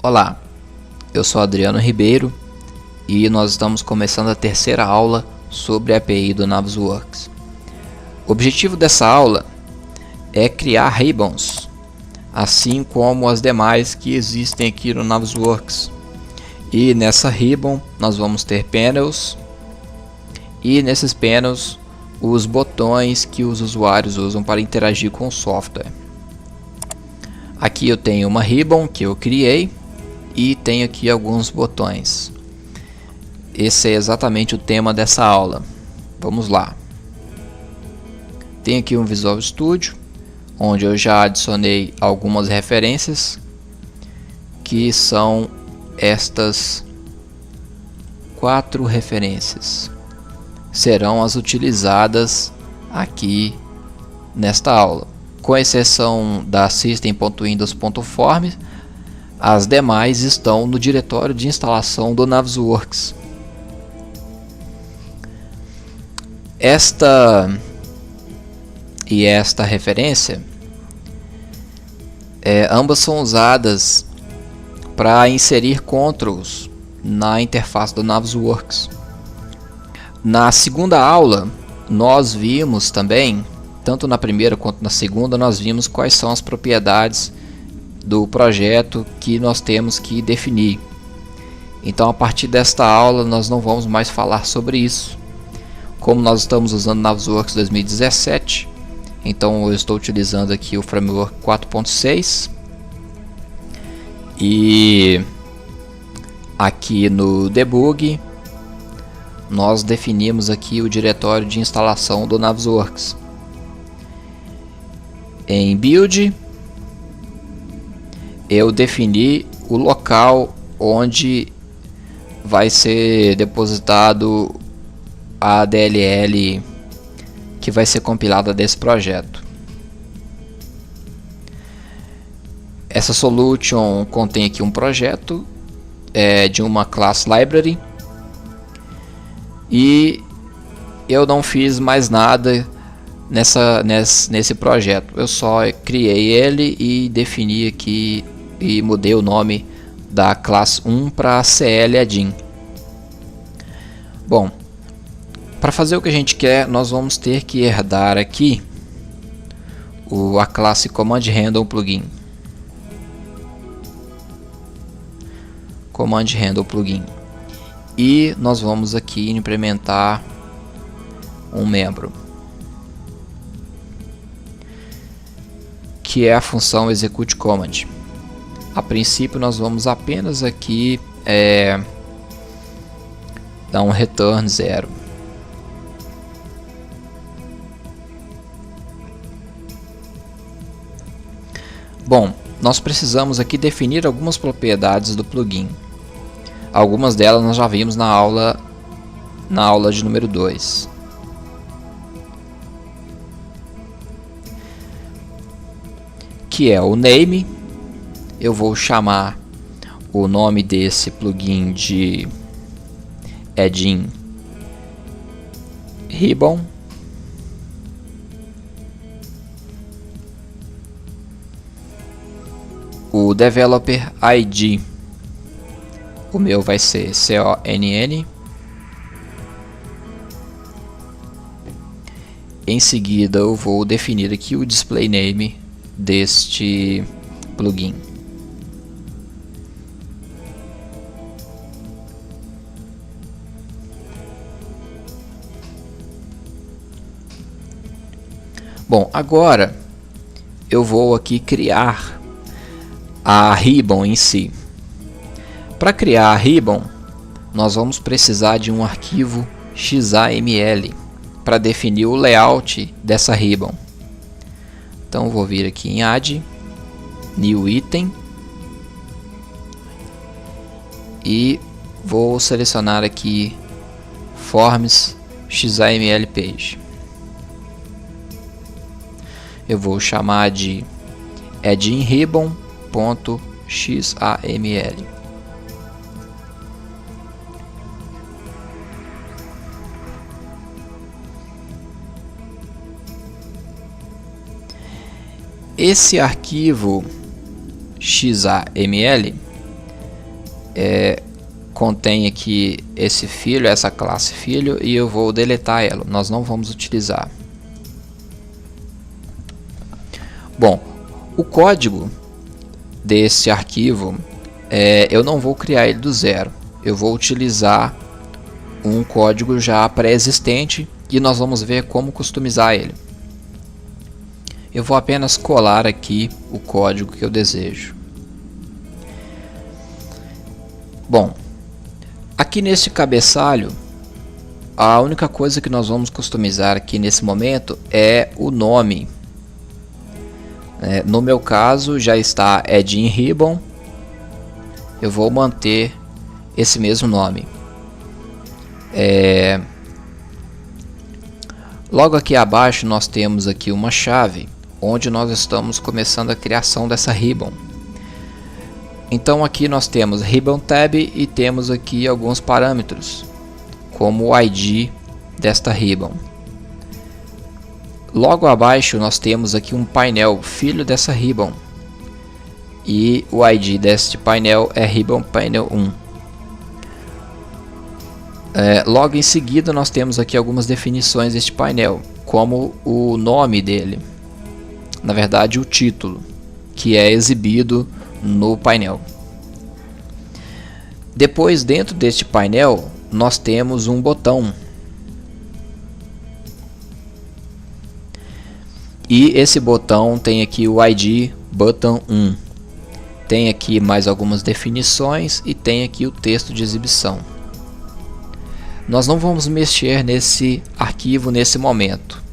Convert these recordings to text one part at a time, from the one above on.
Olá, eu sou Adriano Ribeiro e nós estamos começando a terceira aula sobre a API do Navisworks. O objetivo dessa aula é criar ribbons, assim como as demais que existem aqui no Navisworks. E nessa ribbon nós vamos ter panels, e nesses panels os botões que os usuários usam para interagir com o software. Aqui eu tenho uma ribbon que eu criei e tenho aqui alguns botões. Esse é exatamente o tema dessa aula. Vamos lá. Tem aqui um Visual Studio, onde eu já adicionei algumas referências, que são estas 4 referências. Serão as utilizadas aqui nesta aula. Com exceção da System.Windows.Form, as demais estão no diretório de instalação do Navisworks. Esta referência, ambas são usadas para inserir controls na interface do Navisworks. Na segunda aula, nós vimos também, tanto na primeira quanto na segunda, nós vimos quais são as propriedades do projeto que nós temos que definir. Então, a partir desta aula, nós não vamos mais falar sobre isso. Como nós estamos usando Navisworks 2017, então eu estou utilizando aqui o framework 4.6. E aqui no debug, nós definimos aqui o diretório de instalação do Navisworks. Em build, eu defini o local onde vai ser depositado a DLL que vai ser compilada desse projeto. Essa solution contém aqui um projeto de uma class library, e eu não fiz mais nada nesse projeto. Eu só criei ele e defini aqui e mudei o nome da classe 1 para CL-Addin. Bom, para fazer o que a gente quer, nós vamos ter que herdar aqui a classe Command Handle Plugin. Command Handle Plugin. E nós vamos aqui implementar um membro, que é a função Execute Command. A princípio nós vamos apenas aqui dar um return 0. Bom, nós precisamos aqui definir algumas propriedades do plugin. Algumas delas nós já vimos na aula de número 2. Que é o name. Eu vou chamar o nome desse plugin de Addin Ribbon. O Developer ID, o meu vai ser CONN. Em seguida eu vou definir aqui o display name deste plugin. Bom, agora eu vou aqui criar a ribbon em si. Para criar a ribbon, nós vamos precisar de um arquivo XAML para definir o layout dessa ribbon. Então eu vou vir aqui em Add, New Item, e vou selecionar aqui Forms XAML Page. Eu vou chamar de Addin Ribbon.xaml. Esse arquivo XAML contém aqui esse filho, essa classe filho, e eu vou deletar ela, nós não vamos utilizar. Bom, o código desse arquivo, eu não vou criar ele do zero, eu vou utilizar um código já pré-existente e nós vamos ver como customizar ele. Eu vou apenas colar aqui o código que eu desejo. Bom, aqui nesse cabeçalho, a única coisa que nós vamos customizar aqui nesse momento é o nome. No meu caso já está add-in ribbon, eu vou manter esse mesmo nome. Logo aqui abaixo nós temos aqui uma chave onde nós estamos começando a criação dessa ribbon. Então aqui nós temos ribbon tab e temos aqui alguns parâmetros como o ID desta ribbon. Logo abaixo nós temos aqui um painel filho dessa ribbon e o ID deste painel é ribbon painel 1. Logo em seguida nós temos aqui algumas definições deste painel, como o nome dele, na verdade o título, que é exibido no painel. Depois, dentro deste painel, nós temos um botão. E esse botão tem aqui o ID button 1. Tem aqui mais algumas definições e tem aqui o texto de exibição. Nós não vamos mexer nesse arquivo nesse momento.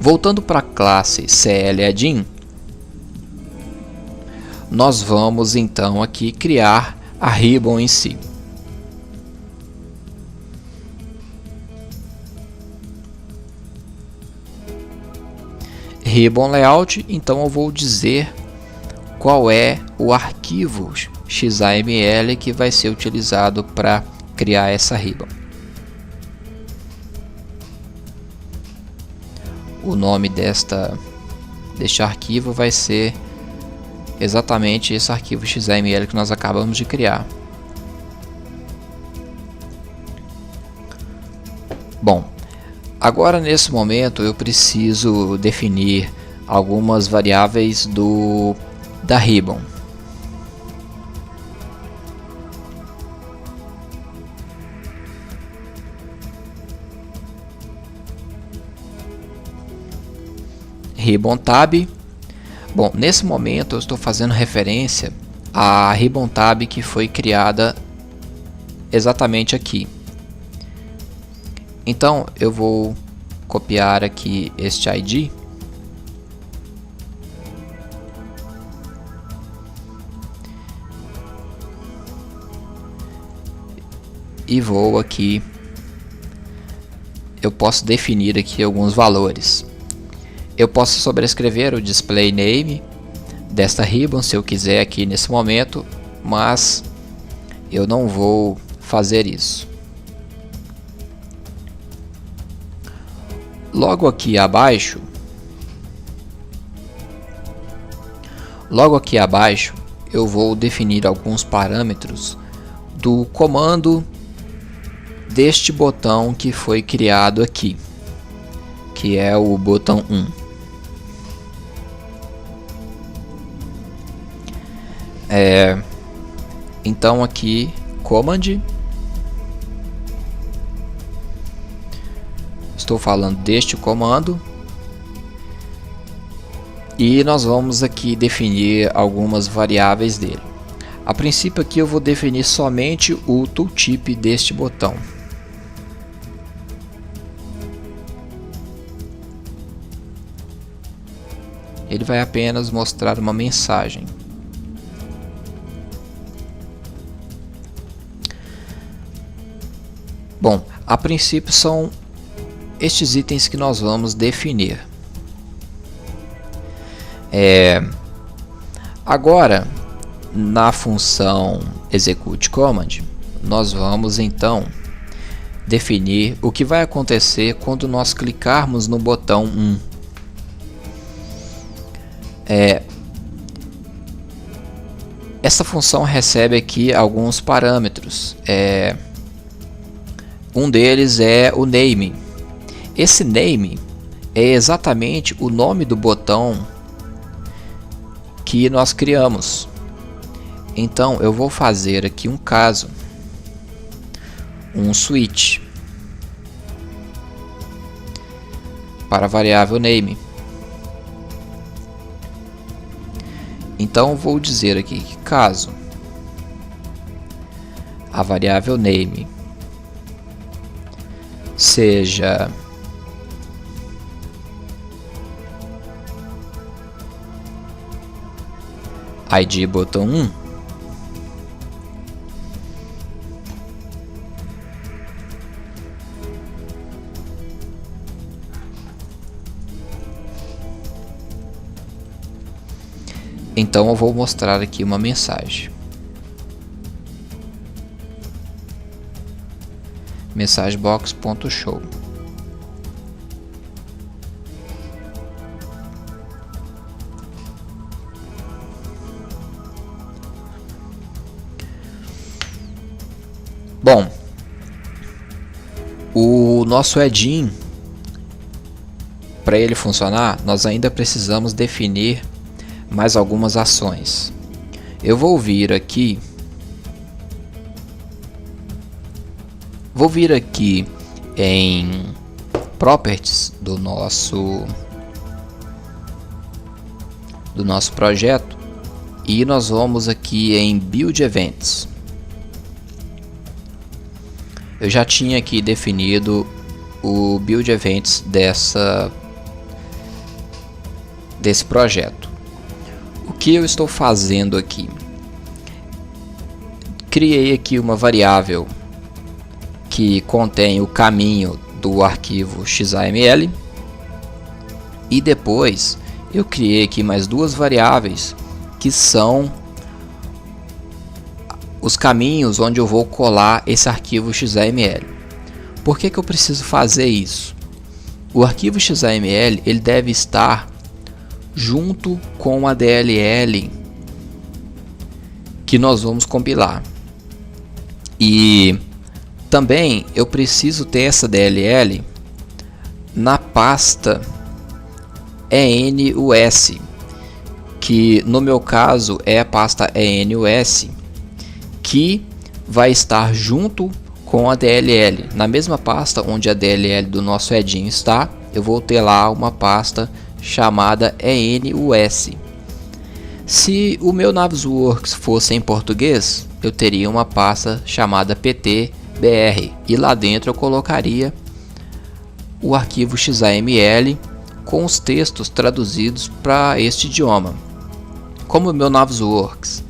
Voltando para a classe CL-Add-in, nós vamos então aqui criar a ribbon em si. Ribbon layout, então eu vou dizer qual é o arquivo XAML que vai ser utilizado para criar essa ribbon. O nome deste arquivo vai ser exatamente esse arquivo XAML que nós acabamos de criar. Bom, agora nesse momento eu preciso definir algumas variáveis da ribbon. Ribbon tab. Bom, nesse momento eu estou fazendo referência à ribbon tab que foi criada exatamente aqui. Então eu vou copiar aqui este ID e vou aqui, eu posso definir aqui alguns valores. Eu posso sobrescrever o display name desta ribbon se eu quiser aqui nesse momento, mas eu não vou fazer isso. Logo aqui abaixo eu vou definir alguns parâmetros do comando deste botão que foi criado aqui, que é o botão 1. Então aqui command, estou falando deste comando e nós vamos aqui definir algumas variáveis dele. A princípio aqui eu vou definir somente o tooltip deste botão. Ele vai apenas mostrar uma mensagem. Bom, a princípio são estes itens que nós vamos definir. Agora, na função execute command, nós vamos então definir o que vai acontecer quando nós clicarmos no botão 1. Essa função recebe aqui alguns parâmetros. Um deles é o name. Esse name é exatamente o nome do botão que nós criamos. Então eu vou fazer aqui um caso, um switch para a variável name. Então vou dizer aqui que caso a variável name seja id botão 1, então eu vou mostrar aqui uma mensagem. MessageBox.show. Bom, o nosso add-in, para ele funcionar, nós ainda precisamos definir mais algumas ações. Eu vou vir aqui em Properties do nosso projeto e nós vamos aqui em Build Events. Eu já tinha aqui definido o Build Events desse projeto. O que eu estou fazendo aqui? Criei aqui uma variável que contém o caminho do arquivo XAML e depois eu criei aqui mais duas variáveis que são os caminhos onde eu vou colar esse arquivo XAML. Por que eu preciso fazer isso? O arquivo XAML ele deve estar junto com a DLL que nós vamos compilar. E também eu preciso ter essa DLL na pasta ENUS, que no meu caso é a pasta ENUS, que vai estar junto com a DLL. Na mesma pasta onde a DLL do nosso add-in está, eu vou ter lá uma pasta chamada ENUS. Se o meu Navisworks fosse em português, eu teria uma pasta chamada PTBR e lá dentro eu colocaria o arquivo XAML com os textos traduzidos para este idioma. Como o meu Navisworks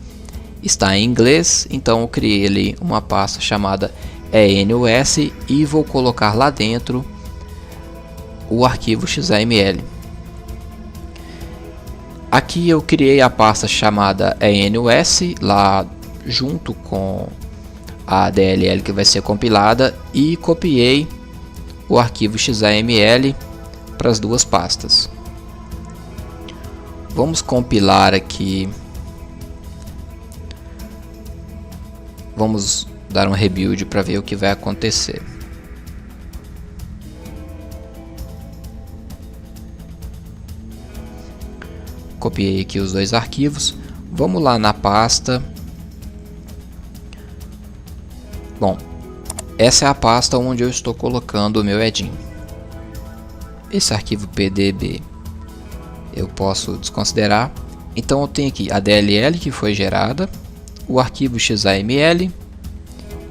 está em inglês, então eu criei ali uma pasta chamada ENUS e vou colocar lá dentro o arquivo XAML. Aqui eu criei a pasta chamada ENUS lá junto com a DLL que vai ser compilada e copiei o arquivo XAML para as duas pastas. Vamos compilar aqui. Vamos dar um rebuild para ver o que vai acontecer. Copiei aqui os dois arquivos. Vamos lá na pasta. Bom, essa é a pasta onde eu estou colocando o meu add-in. Esse arquivo PDB eu posso desconsiderar. Então eu tenho aqui a DLL que foi gerada, o arquivo XAML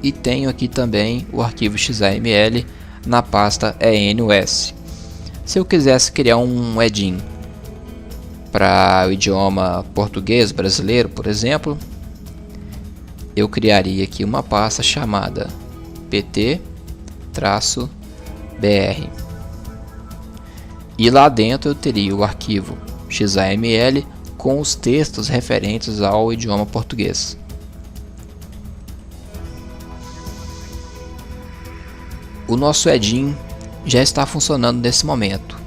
e tenho aqui também o arquivo XAML na pasta ENUS. Se eu quisesse criar um add-in para o idioma português brasileiro, por exemplo, eu criaria aqui uma pasta chamada pt-br e lá dentro eu teria o arquivo XAML com os textos referentes ao idioma português. O nosso add-in já está funcionando nesse momento.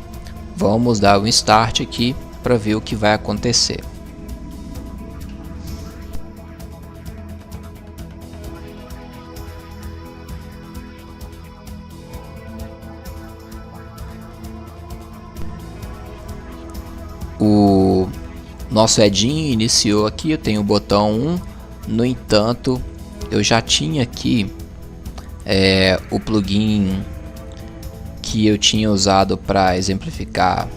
Vamos dar um start aqui para ver o que vai acontecer. O nosso edinho iniciou aqui, eu tenho o botão 1, no entanto eu já tinha aqui o plugin que eu tinha usado para exemplificar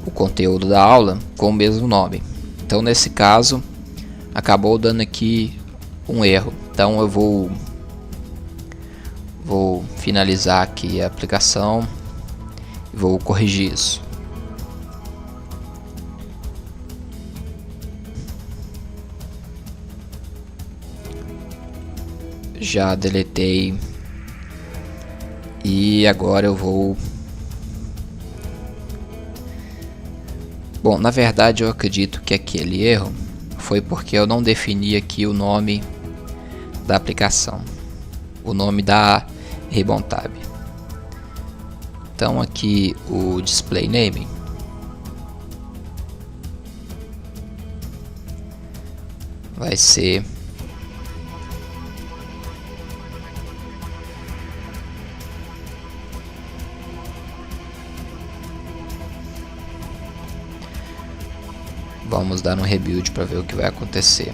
o conteúdo da aula com o mesmo nome. Então nesse caso acabou dando aqui um erro, então eu vou finalizar aqui a aplicação e vou corrigir isso. Já deletei e agora eu vou... Bom, na verdade eu acredito que aquele erro foi porque eu não defini aqui o nome da aplicação, o nome da Ribbon Tab. Então aqui o display name vai ser vamos dar um rebuild para ver o que vai acontecer.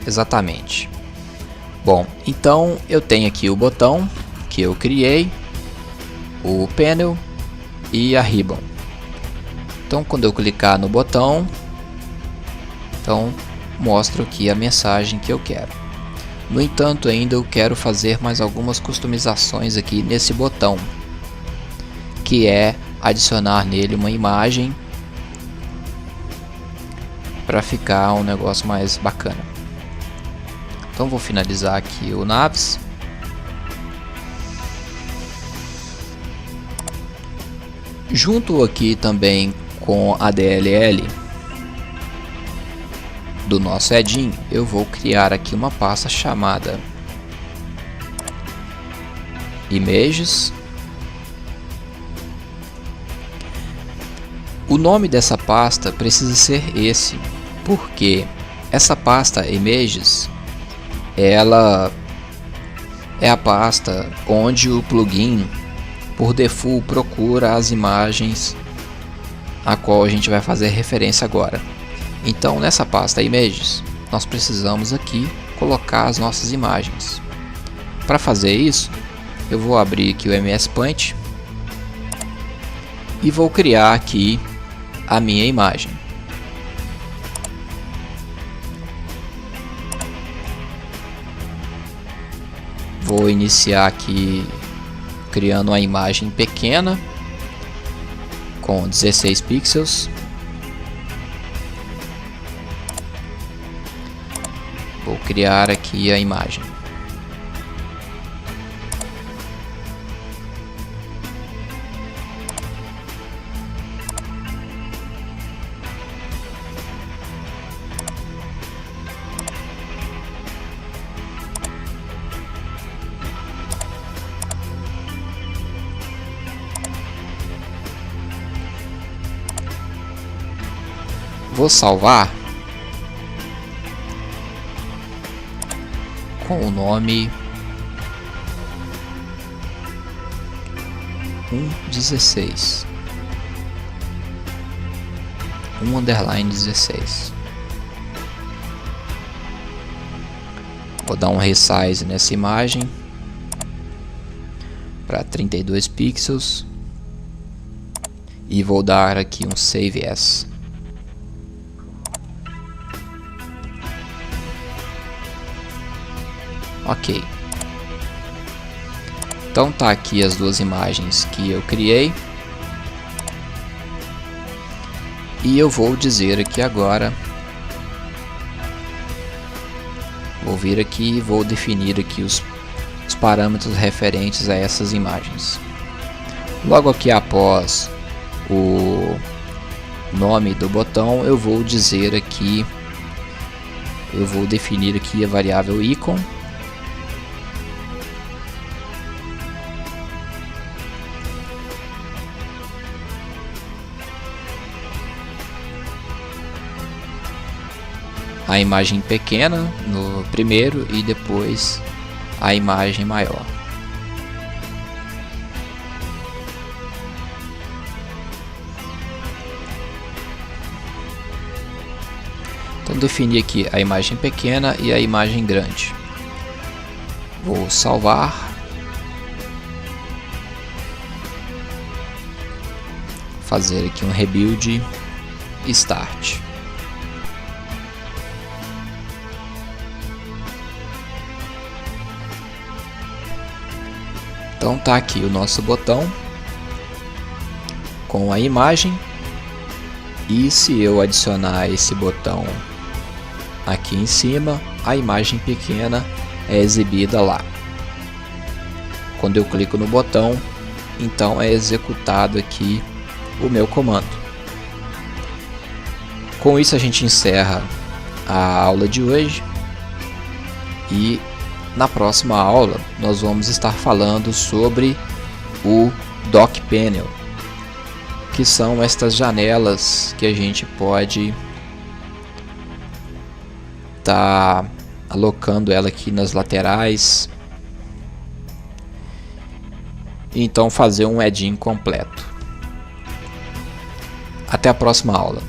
Exatamente. Bom, então eu tenho aqui o botão que eu criei, o panel e a ribbon. Então quando eu clicar no botão, então mostra aqui a mensagem que eu quero. No entanto, ainda eu quero fazer mais algumas customizações aqui nesse botão, que é adicionar nele uma imagem para ficar um negócio mais bacana. Então vou finalizar aqui o Navs. Junto aqui também com a DLL do nosso edinho, eu vou criar aqui uma pasta chamada Images. O nome dessa pasta precisa ser esse, porque essa pasta Images, ela é a pasta onde o plugin por default procura as imagens a qual a gente vai fazer referência agora. Então nessa pasta Images nós precisamos aqui colocar as nossas imagens. Para fazer isso, eu vou abrir aqui o MS Paint e vou criar aqui a minha imagem. Vou iniciar aqui criando uma imagem pequena com 16 pixels. Vou criar aqui a imagem. Vou salvar com o nome 1.16 1_16. Vou dar um resize nessa imagem para 32 pixels e vou dar aqui um Save As. Ok. Então tá aqui as duas imagens que eu criei. E eu vou dizer aqui agora, vou vir aqui e vou definir aqui os parâmetros referentes a essas imagens. Logo aqui após o nome do botão, eu vou dizer aqui, eu vou definir aqui a variável icon. a imagem pequena no primeiro e depois a imagem maior. Então defini aqui a imagem pequena e a imagem grande. Vou salvar. Fazer aqui um rebuild e start. Então tá aqui o nosso botão com a imagem, e se eu adicionar esse botão aqui em cima, a imagem pequena é exibida lá. Quando eu clico no botão, então é executado aqui o meu comando. Com isso a gente encerra a aula de hoje, e na próxima aula nós vamos estar falando sobre o Dock Panel, que são estas janelas que a gente pode estar alocando ela aqui nas laterais, e então fazer um add-in completo. Até a próxima aula.